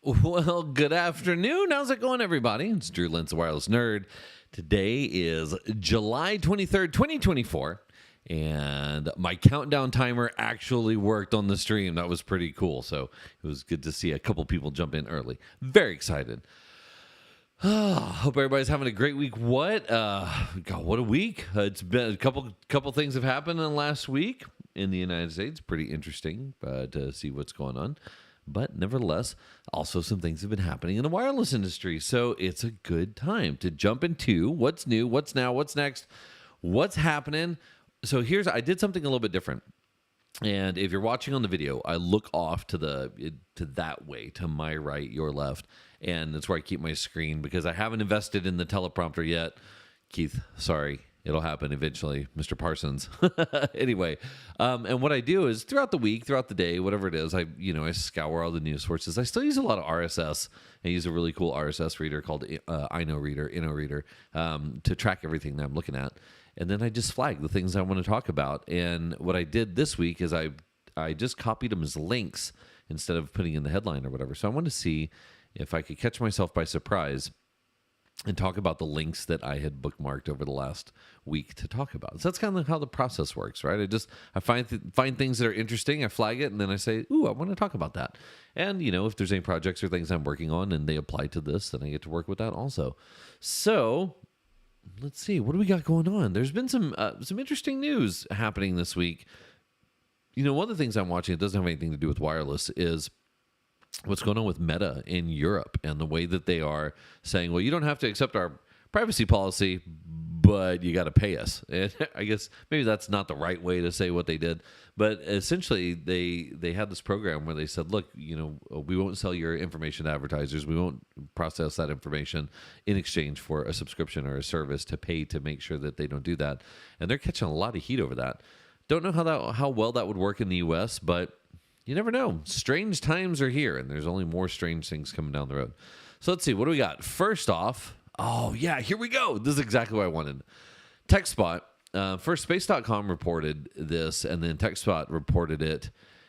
Well, good afternoon. How's it going, everybody? It's Drew Lentz, the Wireless Nerd. Today is July 23rd, 2024, and my countdown timer actually worked on the stream. That was pretty cool, so it was good to see a couple people jump in early. Very excited. Hope everybody's having a great week. What a week. It's been a couple things have happened in the last week in the United States. Pretty interesting to see what's going on. But nevertheless, also some things have been happening in the wireless industry. So it's a good time to jump into what's new, what's now, what's next, what's happening. So I did something a little bit different. And if you're watching on the video, I look off to that way, to my right, your left. And that's where I keep my screen because I haven't invested in the teleprompter yet. Keith, sorry. It'll happen eventually, Mr. Parsons. Anyway, and what I do is throughout the week, throughout the day, whatever it is, I scour all the news sources. I still use a lot of RSS. I use a really cool RSS reader called InnoReader, to track everything that I'm looking at. And then I just flag the things I want to talk about. And what I did this week is I just copied them as links instead of putting in the headline or whatever. So I wanted to see if I could catch myself by surprise and talk about the links that I had bookmarked over the last week to talk about. So that's kind of how the process works, right? I find things that are interesting, I flag it, and then I say, ooh, I want to talk about that. And, if there's any projects or things I'm working on and they apply to this, then I get to work with that also. So let's see, what do we got going on? There's been some interesting news happening this week. One of the things I'm watching, it doesn't have anything to do with wireless, is what's going on with Meta in Europe and the way that they are saying, well, you don't have to accept our privacy policy, but you got to pay us. And I guess maybe that's not the right way to say what they did. But essentially, they had this program where they said, look, we won't sell your information to advertisers. We won't process that information in exchange for a subscription or a service to pay to make sure that they don't do that. And they're catching a lot of heat over that. Don't know how well that would work in the U.S., but you never know. Strange times are here, and there's only more strange things coming down the road. So let's see. What do we got? First off, here we go. This is exactly what I wanted. TechSpot. First, Space.com reported this, and then TechSpot reported it.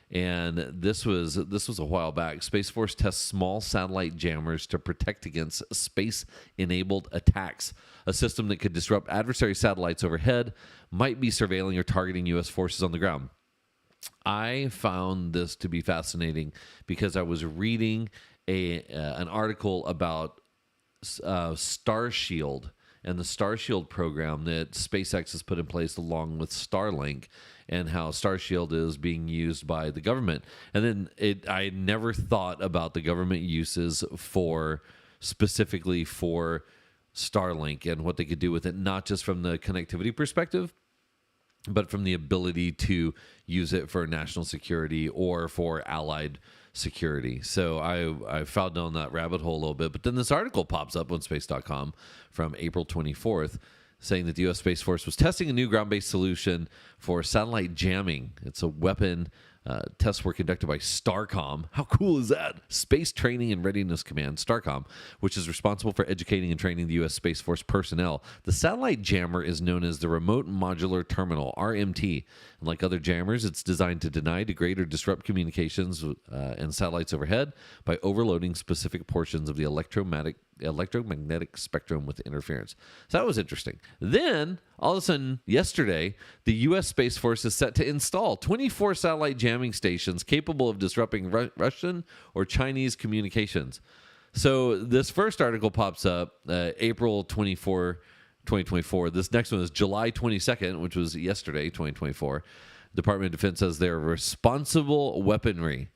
And this was a while back. Space Force tests small satellite jammers to protect against space-enabled attacks. A system that could disrupt adversary satellites overhead, might be surveilling or targeting U.S. forces on the ground. I found this to be fascinating because I was reading an article about Starshield and the Starshield program that SpaceX has put in place along with Starlink, and how Starshield is being used by the government. And then I never thought about the government uses specifically for Starlink and what they could do with it, not just from the connectivity perspective, but from the ability to use it for national security or for allied security. So I fell down that rabbit hole a little bit. But then this article pops up on space.com from April 24th saying that the U.S. Space Force was testing a new ground-based solution for satellite jamming. It's a weapon. Tests were conducted by STARCOM. How cool is that? Space Training and Readiness Command, STARCOM, which is responsible for educating and training the U.S. Space Force personnel. The satellite jammer is known as the Remote Modular Terminal, RMT. And like other jammers, it's designed to deny, degrade, or disrupt communications and satellites overhead by overloading specific portions of the electromagnetic spectrum with interference. So that was interesting. Then, all of a sudden, yesterday, the U.S. Space Force is set to install 24 satellite jamming stations capable of disrupting Russian or Chinese communications. So this first article pops up April 24, 2024. This next one is July 22nd, which was yesterday, 2024. Department of Defense says they're responsible weaponry.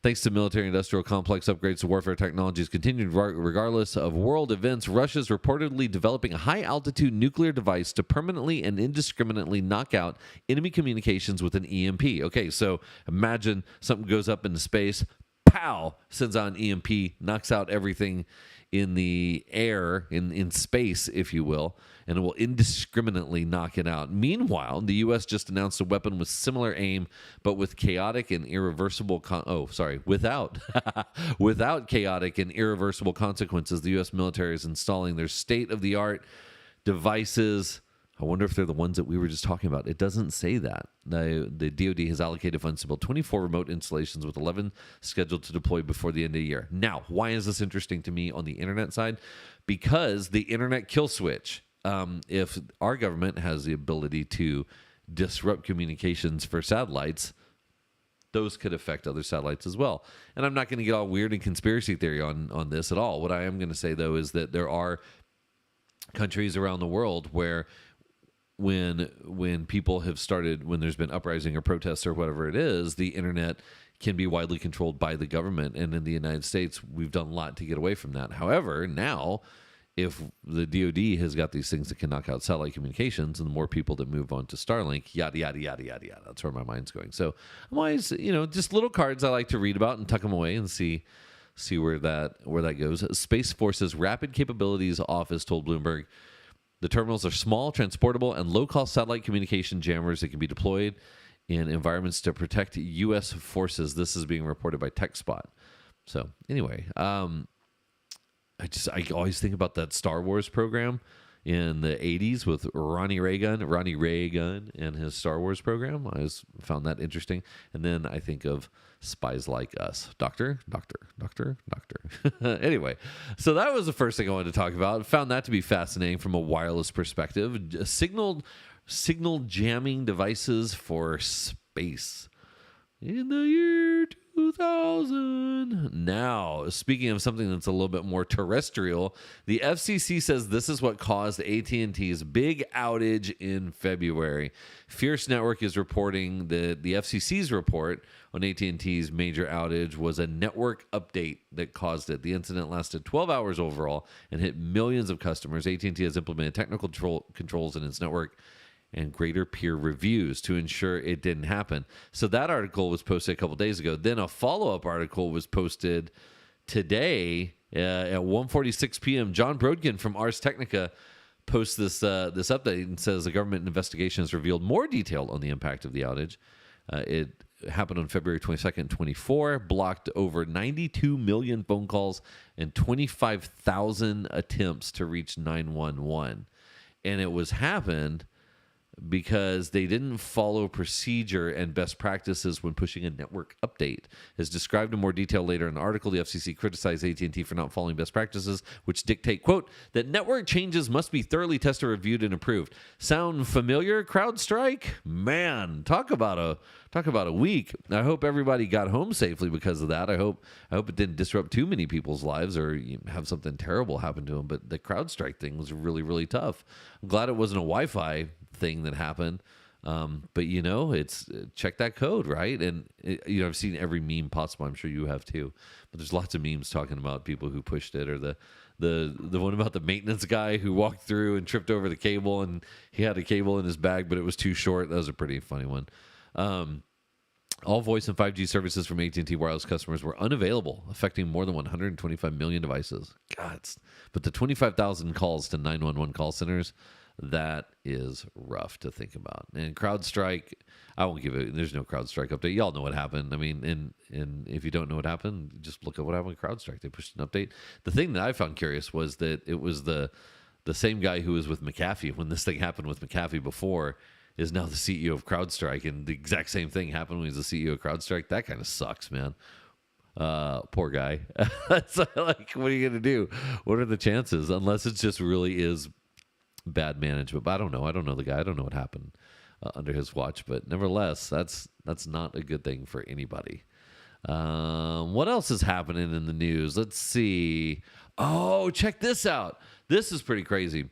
Thanks to military-industrial complex upgrades to warfare technologies continued regardless of world events, Russia's reportedly developing a high-altitude nuclear device to permanently and indiscriminately knock out enemy communications with an EMP. Okay, so imagine something goes up into space, pow, sends out an EMP, knocks out everything in the air, in space, if you will, and it will indiscriminately knock it out. Meanwhile, the U.S. just announced a weapon with similar aim, but with chaotic and irreversible without chaotic and irreversible consequences. The U.S. military is installing their state-of-the-art devices I wonder if they're the ones that we were just talking about. It doesn't say that. The DoD has allocated funds to build 24 remote installations with 11 scheduled to deploy before the end of the year. Now, why is this interesting to me on the internet side? Because the internet kill switch. If our government has the ability to disrupt communications for satellites, those could affect other satellites as well. And I'm not going to get all weird and conspiracy theory on this at all. What I am going to say, though, is that there are countries around the world where when people have started, when there's been uprising or protests or whatever it is, the internet can be widely controlled by the government. And in the United States, we've done a lot to get away from that. However, now, if the DoD has got these things that can knock out satellite communications, and the more people that move on to Starlink, yada, yada, yada, yada, yada. That's where my mind's going. So I'm always, just little cards I like to read about and tuck them away and see where that goes. Space Force's Rapid Capabilities Office told Bloomberg, the terminals are small, transportable, and low-cost satellite communication jammers that can be deployed in environments to protect U.S. forces. This is being reported by TechSpot. So anyway, I always think about that Star Wars program in the 80s with Ronnie Reagan and his Star Wars program. I always found that interesting. And then I think of Spies Like Us. Doctor. Anyway, so that was the first thing I wanted to talk about. Found that to be fascinating from a wireless perspective. Signal jamming devices for space in the year 2000. Now, speaking of something that's a little bit more terrestrial, the FCC says this is what caused AT&T's big outage in February. Fierce Network is reporting that the FCC's report on AT&T's major outage was a network update that caused it. The incident lasted 12 hours overall and hit millions of customers. AT&T has implemented technical controls in its network and greater peer reviews to ensure it didn't happen. So that article was posted a couple days ago. Then a follow-up article was posted today at 1:46 p.m. John Brodkin from Ars Technica posts this update and says the government investigation has revealed more detail on the impact of the outage. It happened on February 22nd, 24, blocked over 92 million phone calls and 25,000 attempts to reach 911. And it was happened because they didn't follow procedure and best practices when pushing a network update. As described in more detail later in the article, the FCC criticized AT&T for not following best practices, which dictate, quote, that network changes must be thoroughly tested, reviewed, and approved. Sound familiar, CrowdStrike? Man, talk about a week. I hope everybody got home safely because of that. I hope it didn't disrupt too many people's lives or have something terrible happen to them. But the CrowdStrike thing was really, really tough. I'm glad it wasn't a Wi-Fi thing that happened. But it's check that code, right? And I've seen every meme possible. I'm sure you have too. But there's lots of memes talking about people who pushed it, or the one about the maintenance guy who walked through and tripped over the cable, and he had a cable in his bag, but it was too short. That was a pretty funny one. All voice and 5G services from AT&T wireless customers were unavailable, affecting more than 125 million devices. God, but the 25,000 calls to 911 call centers, that is rough to think about. And CrowdStrike, I won't give it. There's no CrowdStrike update. Y'all know what happened. I mean, and if you don't know what happened, just look at what happened with CrowdStrike. They pushed an update. The thing that I found curious was that it was the same guy who was with McAfee when this thing happened with McAfee before is now the CEO of CrowdStrike, and the exact same thing happened when he was the CEO of CrowdStrike. That kind of sucks, man. Poor guy. It's like, what are you gonna do? What are the chances? Unless it just really is bad management. But I don't know. I don't know the guy. I don't know what happened under his watch. But nevertheless, that's not a good thing for anybody. What else is happening in the news? Let's see. Oh, check this out. This is pretty crazy.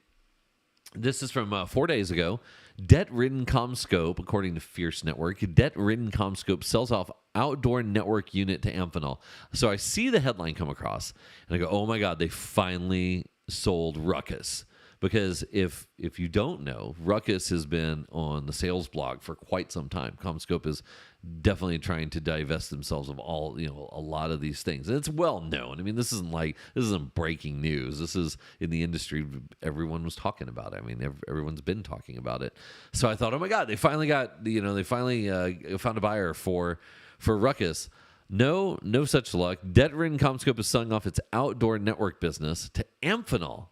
This is from 4 days ago. Debt-ridden CommScope, according to Fierce Network, debt-ridden CommScope sells off outdoor network unit to Amphenol. So I see the headline come across, and I go, oh my God, they finally sold Ruckus. Because if you don't know, Ruckus has been on the sales blog for quite some time. CommScope is definitely trying to divest themselves of all, a lot of these things. And it's well known. I mean, this isn't breaking news. This is in the industry. Everyone was talking about it. I mean, everyone's been talking about it. So I thought, oh my God, they finally got, found a buyer for Ruckus. No such luck. Debt-ridden CommScope is selling off its outdoor network business to Amphenol.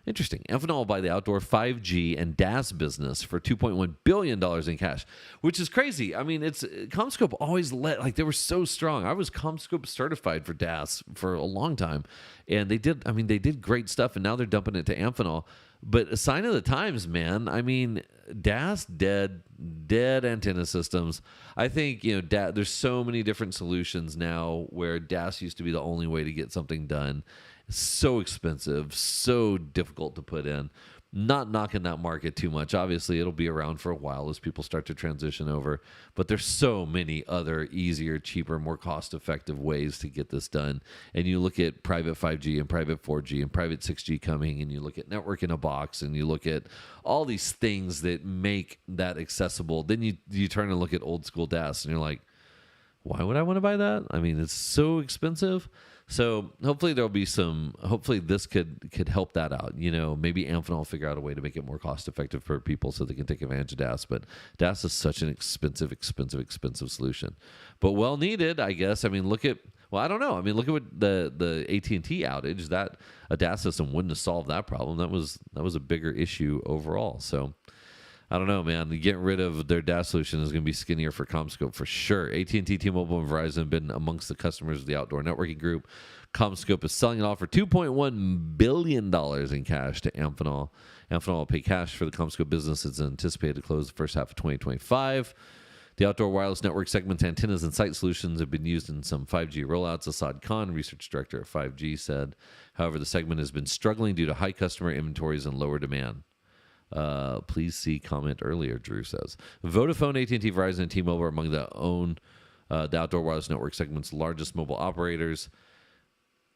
Interesting. Amphenol will buy the outdoor 5G and DAS business for $2.1 billion in cash, which is crazy. I mean, it's CommScope always they were so strong. I was CommScope certified for DAS for a long time, and they did great stuff, and now they're dumping it to Amphenol. But a sign of the times, man. I mean, DAS dead antenna systems. I think, there's so many different solutions now where DAS used to be the only way to get something done. So expensive, so difficult to put in. Not knocking that market too much. Obviously, it'll be around for a while as people start to transition over. But there's so many other easier, cheaper, more cost-effective ways to get this done. And you look at private 5G and private 4G and private 6G coming, and you look at network in a box, and you look at all these things that make that accessible. Then you turn and look at old school DAS, and you're like, why would I want to buy that? I mean, it's so expensive. So hopefully hopefully this could help that out. Maybe Amphenol will figure out a way to make it more cost effective for people so they can take advantage of DAS. But DAS is such an expensive solution, but well needed, I guess. I mean, I don't know. I mean, look at what the AT&T outage, that a DAS system wouldn't have solved that problem. That was a bigger issue overall. So I don't know, man. Getting rid of their DAS solution is going to be skinnier for CommScope for sure. AT&T, T-Mobile, and Verizon have been amongst the customers of the Outdoor Networking Group. CommScope is selling it off for $2.1 billion in cash to Amphenol. Amphenol will pay cash for the CommScope business. It's anticipated to close the first half of 2025. The outdoor wireless network segment's antennas and site solutions have been used in some 5G rollouts. Asad Khan, research director at 5G, said, however, the segment has been struggling due to high customer inventories and lower demand. Please see comment earlier, Drew says. Vodafone, AT&T, Verizon, and T-Mobile are among the outdoor wireless network segment's largest mobile operators.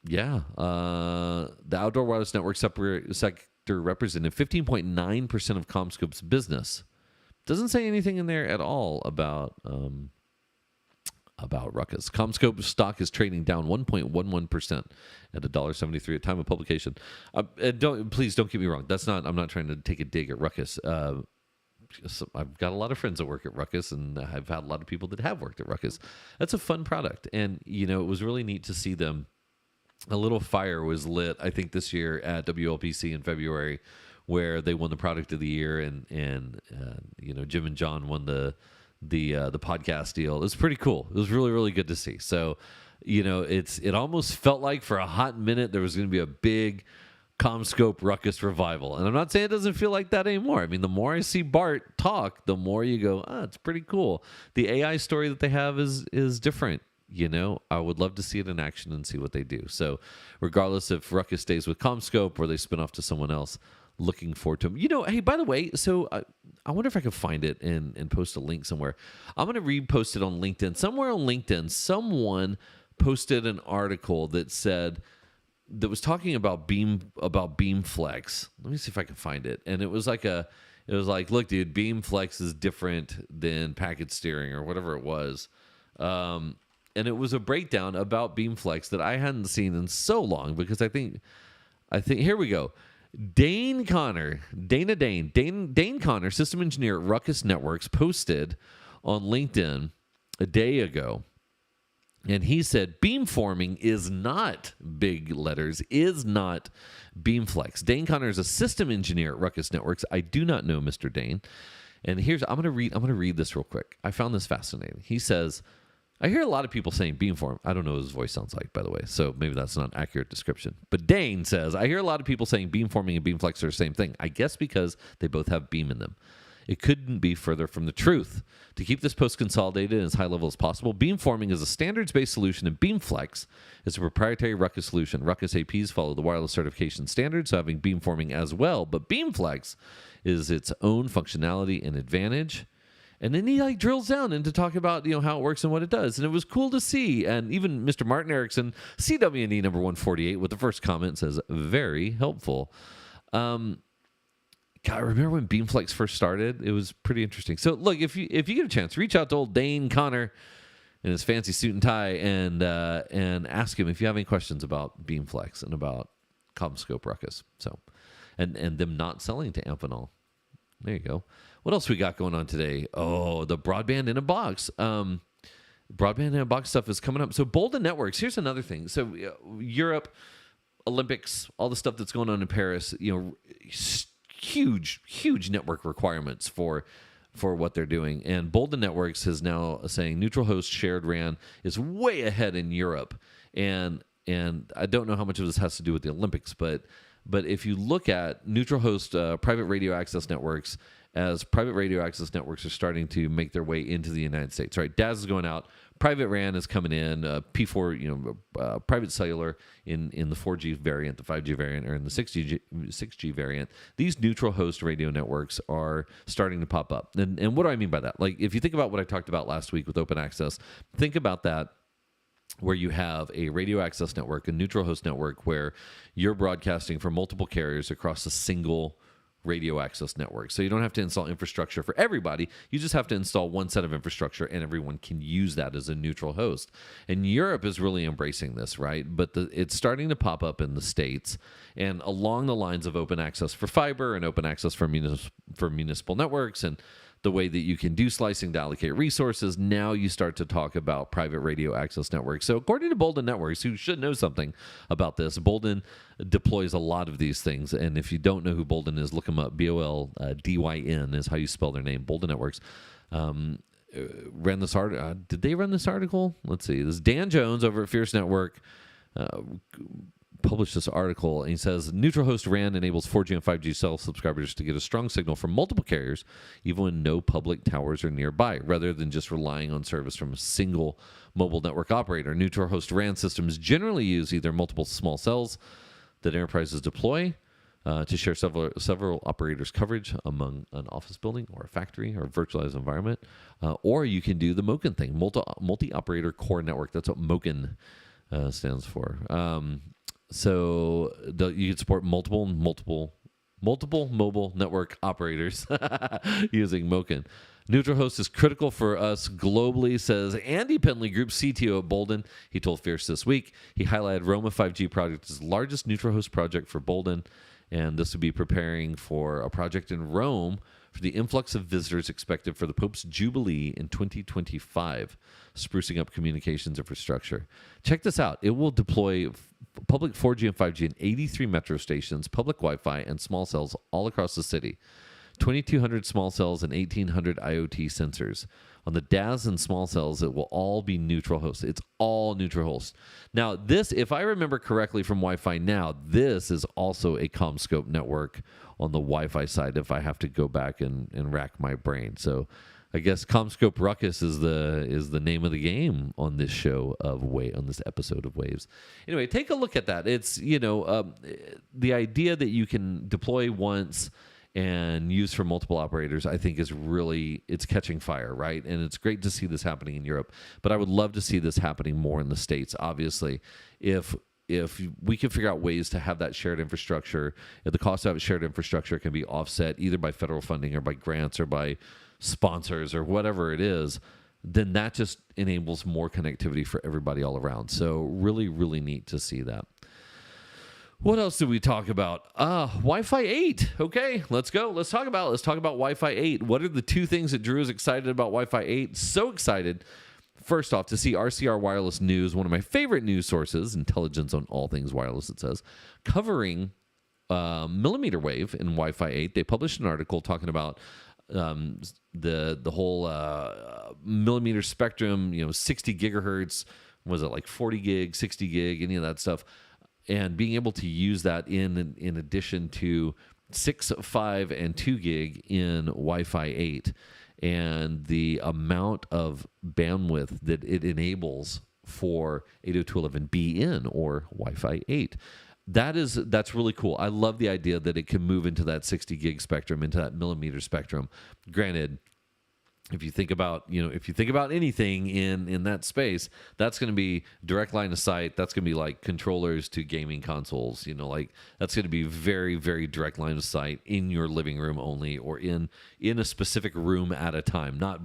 Yeah. The outdoor wireless network sector represented 15.9% of CommScope's business. Doesn't say anything in there at all about Ruckus. CommScope stock is trading down 1.11% at $1.73 at time of publication. Please don't get me wrong. I'm not trying to take a dig at Ruckus. I've got a lot of friends that work at Ruckus, and I've had a lot of people that have worked at Ruckus. That's a fun product, and it was really neat to see them. A little fire was lit, I think, this year at WLPC in February, where they won the product of the year, and Jim and John won the podcast deal. It was pretty cool. It was really, really good to see. So, it almost felt like for a hot minute there was going to be a big CommScope Ruckus revival. And I'm not saying it doesn't feel like that anymore. I mean, the more I see Bart talk, the more you go, it's pretty cool. The AI story that they have is different. I would love to see it in action and see what they do. So regardless if Ruckus stays with CommScope or they spin off to someone else, looking forward to them. Hey, by the way, so I wonder if I could find it and post a link somewhere. I'm going to repost it on LinkedIn. Somewhere on LinkedIn, someone posted an article that was talking about BeamFlex. Let me see if I can find it. And it was like, look, dude, BeamFlex is different than packet steering or whatever it was. And it was a breakdown about BeamFlex that I hadn't seen in so long, because I think here we go. Dane Connor, system engineer at Ruckus Networks, posted on LinkedIn a day ago, and he said beamforming is not, big letters, is not BeamFlex. Dane Connor is a system engineer at Ruckus Networks. I do not know Mr. Dane, and I'm going to read this real quick. I found this fascinating. He says, I hear a lot of people saying beamform. I don't know what his voice sounds like, by the way, so maybe that's not an accurate description. But Dane says, I hear a lot of people saying beamforming and BeamFlex are the same thing. I guess because they both have beam in them. It couldn't be further from the truth. To keep this post consolidated and as high level as possible, beamforming is a standards-based solution, and BeamFlex is a proprietary Ruckus solution. Ruckus APs follow the wireless certification standards, so having beamforming as well. But BeamFlex is its own functionality and advantage. And then he drills down into talk about how it works and what it does, and it was cool to see. And even Mr. Martin Erickson, CWNE number 148, with the first comment says very helpful. God, I remember when BeamFlex first started. It was pretty interesting. So look, if you get a chance, reach out to old Dane Connor in his fancy suit and tie and ask him if you have any questions about BeamFlex and about CommScope Ruckus. So, and them not selling to Amphenol. There you go. What else we got going on today? Oh, the broadband in a box. Broadband in a box stuff is coming up. So Bolden Networks, here's another thing. So Europe, Olympics, all the stuff that's going on in Paris, huge network requirements for what they're doing. And Bolden Networks is now saying neutral host shared RAN is way ahead in Europe. And I don't know how much of this has to do with the Olympics, but if you look at neutral host private radio access networks, as private radio access networks are starting to make their way into the United States, right? DAS is going out. Private RAN is coming in. P4, private cellular in the 4G variant, the 5G variant, or in the 6G variant. These neutral host radio networks are starting to pop up. And what do I mean by that? Like, if you think about what I talked about last week with open access, think about that, where you have a radio access network, a neutral host network, where you're broadcasting from multiple carriers across a single radio access network. So you don't have to install infrastructure for everybody. You just have to install one set of infrastructure, and everyone can use that as a neutral host. And Europe is really embracing this, right? But it's starting to pop up in the States, and along the lines of open access for fiber and open access for municipal networks, and the way that you can do slicing to allocate resources, now you start to talk about private radio access networks. So according to Bolden Networks, who should know something about this, Bolden deploys a lot of these things. And if you don't know who Bolden is, look them up. BOLDYN is how you spell their name, Bolden Networks. Ran this article. Did they run this article? Let's see. This is Dan Jones over at Fierce Network. Published this article, and he says neutral host RAN enables 4G and 5G cell subscribers to get a strong signal from multiple carriers even when no public towers are nearby, rather than just relying on service from a single mobile network operator. Neutral host RAN systems generally use either multiple small cells that enterprises deploy to share several operators' coverage among an office building or a factory or a virtualized environment, or you can do the MOCN thing, multi-operator core network. That's what MOCN stands for. So you can support multiple mobile network operators using MOCN. Neutral host is critical for us globally, says Andy Penley, Group CTO at Bolden. He told Fierce this week. He highlighted Roma 5G project as the largest neutral host project for Bolden, and this would be preparing for a project in Rome for the influx of visitors expected for the Pope's Jubilee in 2025, sprucing up communications infrastructure. Check this out. It will deploy public 4G and 5G in 83 metro stations, public Wi-Fi, and small cells all across the city. 2,200 small cells and 1,800 IoT sensors. On the DAS and small cells, it will all be neutral hosts. It's all neutral hosts. Now, this, if I remember correctly from Wi-Fi Now, this is also a CommScope network on the Wi-Fi side if I have to go back and rack my brain. So I guess CommScope Ruckus is the name of the game on this show on this episode of Waves. Anyway, take a look at that. It's, the idea that you can deploy once and use for multiple operators, I think it's catching fire, right? And it's great to see this happening in Europe, but I would love to see this happening more in the States. Obviously, if we can figure out ways to have that shared infrastructure, if the cost of shared infrastructure can be offset either by federal funding or by grants or by sponsors or whatever it is, then that just enables more connectivity for everybody all around. So really, really neat to see that. What else did we talk about? Wi-Fi 8. Okay, let's go. Let's talk about Wi-Fi 8. What are the two things that Drew is excited about Wi-Fi 8? So excited. First off, to see RCR Wireless News, one of my favorite news sources, intelligence on all things wireless, it says, covering millimeter wave in Wi-Fi 8. They published an article talking about the whole millimeter spectrum, 60 gigahertz, was it like 40 gig, 60 gig, any of that stuff, and being able to use that in addition to 6, 5, and 2 gig in Wi-Fi 8, and the amount of bandwidth that it enables for 802.11b in or Wi-Fi 8. That's really cool. I love the idea that it can move into that 60 gig spectrum, into that millimeter spectrum. Granted, if you think about anything in that space, that's going to be direct line of sight. That's going to be like controllers to gaming consoles. That's going to be very, very direct line of sight in your living room only, or in a specific room at a time. Not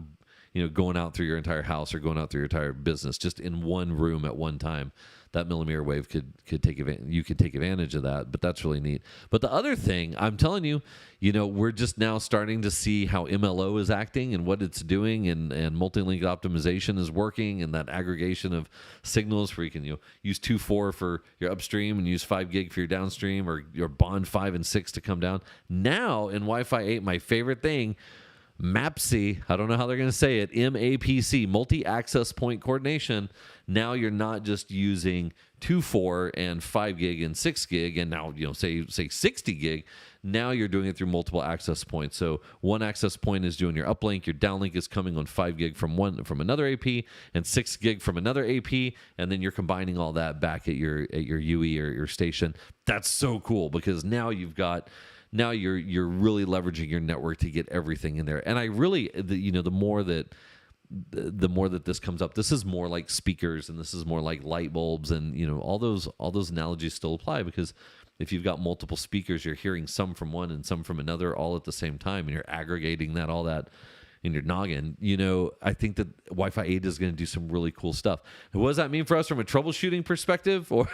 going out through your entire house or going out through your entire business, just in one room at one time. that millimeter wave could take advantage. You could take advantage of that, but that's really neat. But the other thing, I'm telling you, we're just now starting to see how MLO is acting and what it's doing, and multi-link optimization is working, and that aggregation of signals where you can use 2.4 for your upstream and use 5 gig for your downstream, or your bond 5 and 6 to come down. Now in Wi-Fi 8, my favorite thing, MAPC, I don't know how they're going to say it, MAPC, multi-access point coordination. Now you're not just using 2.4 and 5 gig and 6 gig, and now, say 60 gig. Now you're doing it through multiple access points. So one access point is doing your uplink, your downlink is coming on 5 gig from another AP, and 6 gig from another AP, and then you're combining all that back at your UE or your station. That's so cool, because now you're really leveraging your network to get everything in there. And I really, the more that this comes up, this is more like speakers, and this is more like light bulbs, and all those analogies still apply, because if you've got multiple speakers, you're hearing some from one and some from another all at the same time, and you're aggregating all that in your noggin. I think that Wi-Fi 8 is going to do some really cool stuff. And what does that mean for us from a troubleshooting perspective, or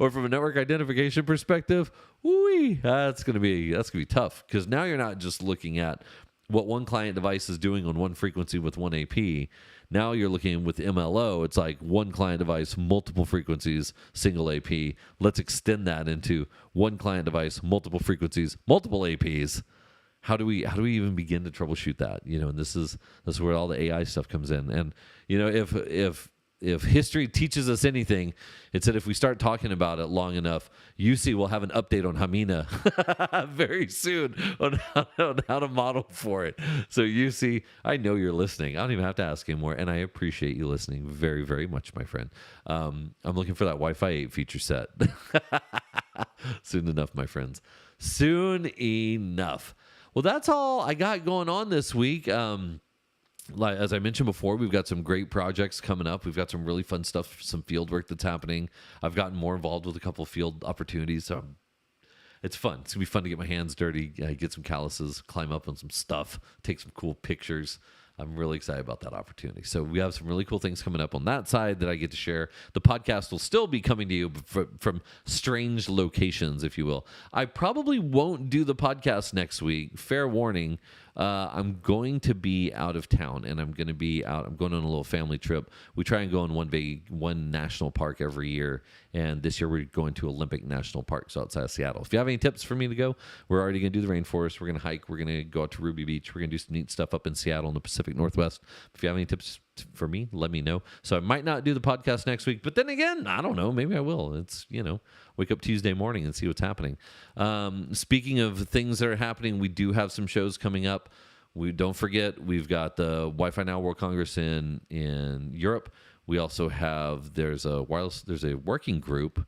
or from a network identification perspective? That's going to be tough, because now you're not just looking at what one client device is doing on one frequency with one AP. Now you're looking with MLO. It's like one client device, multiple frequencies, single AP. Let's extend that into one client device, multiple frequencies, multiple APs. How do we even begin to troubleshoot that? And this is where all the AI stuff comes in. And if history teaches us anything, it's that if we start talking about it long enough, UC will have an update on Hamina very soon on how to model for it. So UC, I know you're listening. I don't even have to ask anymore, and I appreciate you listening very, very much, my friend. I'm looking for that Wi-Fi 8 feature set. Soon enough, my friends. Soon enough. Well, that's all I got going on this week. As I mentioned before, we've got some great projects coming up. We've got some really fun stuff, some field work that's happening. I've gotten more involved with a couple of field opportunities. So it's fun. It's going to be fun to get my hands dirty, get some calluses, climb up on some stuff, take some cool pictures. I'm really excited about that opportunity. So we have some really cool things coming up on that side that I get to share. The podcast will still be coming to you from strange locations, if you will. I probably won't do the podcast next week. Fair warning. I'm going to be out of town, and I'm going to be out. I'm going on a little family trip. We try and go in one national park every year, and this year we're going to Olympic National Park, so outside of Seattle. If you have any tips for me to go, we're already going to do the rainforest. We're going to hike. We're going to go out to Ruby Beach. We're going to do some neat stuff up in Seattle in the Pacific Northwest. If you have any tips for me, let me know. So I might not do the podcast next week, but then again, I don't know. Maybe I will. It's, wake up Tuesday morning and see what's happening. Speaking of things that are happening, we do have some shows coming up. Don't forget, we've got the Wi-Fi Now World Congress in Europe. We also have, there's a working group.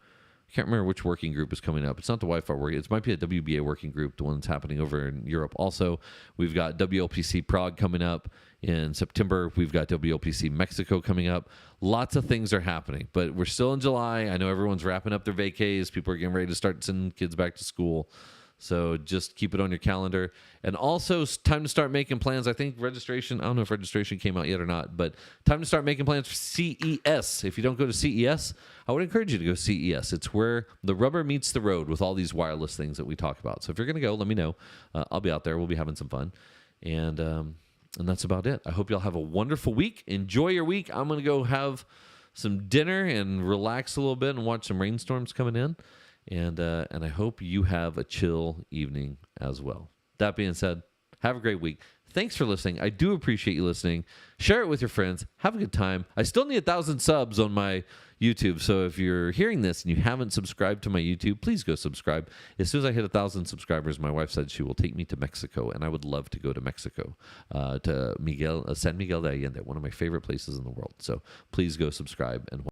I can't remember which working group is coming up. It's not the Wi-Fi working. It might be a WBA working group, the one that's happening over in Europe. Also, we've got WLPC Prague coming up in September. We've got WLPC Mexico coming up. Lots of things are happening, but we're still in July. I know everyone's wrapping up their vacays. People are getting ready to start sending kids back to school. So just keep it on your calendar. And also, it's time to start making plans. I think registration, I don't know if registration came out yet or not, but time to start making plans for CES. If you don't go to CES, I would encourage you to go CES. It's where the rubber meets the road with all these wireless things that we talk about. So if you're going to go, let me know. I'll be out there. We'll be having some fun. And that's about it. I hope y'all have a wonderful week. Enjoy your week. I'm going to go have some dinner and relax a little bit and watch some rainstorms coming in. And I hope you have a chill evening as well. That being said, have a great week. Thanks for listening. I do appreciate you listening. Share it with your friends. Have a good time. I still need 1,000 subs on my YouTube. So if you're hearing this and you haven't subscribed to my YouTube, please go subscribe. As soon as I hit 1,000 subscribers, my wife said she will take me to Mexico, and I would love to go to Mexico, to San Miguel de Allende, one of my favorite places in the world. So please go subscribe and